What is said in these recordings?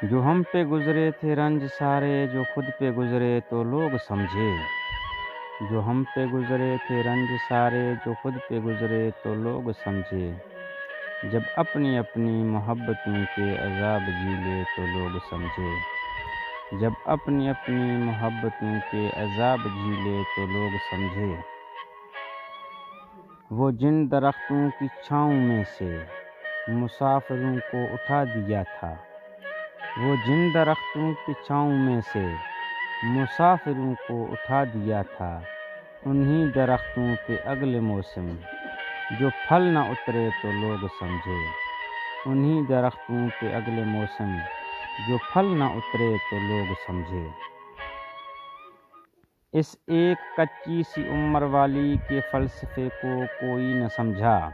جو ہم پہ گزرے تھے رنج سارے، جو خود پہ گزرے تو لوگ سمجھے۔ جو ہم پہ گزرے تھے رنج سارے، جو خود پہ گزرے تو لوگ سمجھے۔ جب اپنی اپنی محبتوں کے عذاب جھیلے تو لوگ سمجھے۔ جب اپنی اپنی محبتوں کے عذاب جھیلے تو لوگ سمجھے۔ وہ جن درختوں کی چھاؤں میں سے مسافروں کو اٹھا دیا تھا، وہ جن درختوں کی چھاؤں میں سے مسافروں کو اٹھا دیا تھا، انہی درختوں پہ اگلے موسم جو پھل نہ اترے تو لوگ سمجھے۔ انہی درختوں پہ اگلے موسم جو پھل نہ اترے تو لوگ سمجھے۔ اس ایک کچی سی عمر والی کے فلسفے کو کوئی نہ سمجھا۔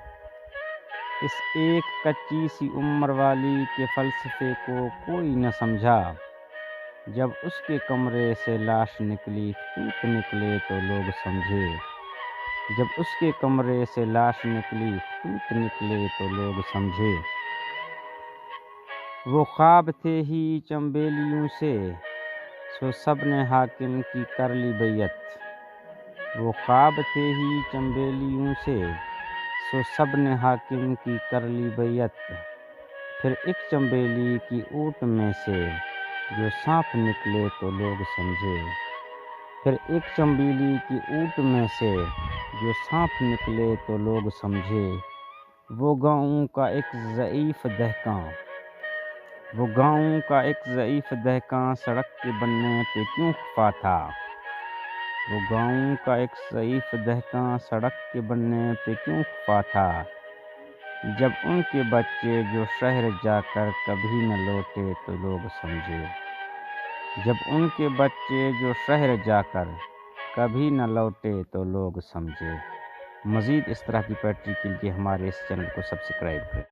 اس ایک کچی سی عمر والی کے فلسفے کو کوئی نہ سمجھا۔ جب اس کے کمرے سے لاش نکلی، خون نکلے تو لوگ سمجھے۔ جب اس کے کمرے سے لاش نکلی، خون نکلے تو لوگ سمجھے۔ وہ خواب تھے ہی چنبیلیوں سے، سو سب نے حاکم کی کر لی بیعت۔ وہ خواب تھے ہی چنبیلیوں سے، سو سب نے حاکم کی کر لی بیعت۔ پھر ایک چنبیلی کی اونٹ میں سے جو سانپ نکلے تو لوگ سمجھے۔ پھر ایک چنبیلی کی اونٹ میں سے جو سانپ نکلے تو لوگ سمجھے۔ وہ گاؤں کا ایک ضعیف دہقاں، وہ گاؤں کا ایک ضعیف دہقاں سڑک کے بننے پہ کیوں خفا تھا؟ وہ گاؤں کا ایک ضعیف دہقاں سڑک کے بننے پہ کیوں خفا تھا؟ جب ان کے بچے جو شہر جا کر کبھی نہ لوٹے تو لوگ سمجھے۔ جب ان کے بچے جو شہر جا کر کبھی نہ لوٹے تو لوگ سمجھے۔ مزید اس طرح کی پوئٹری کے لیے ہمارے اس چینل کو سبسکرائب کریں۔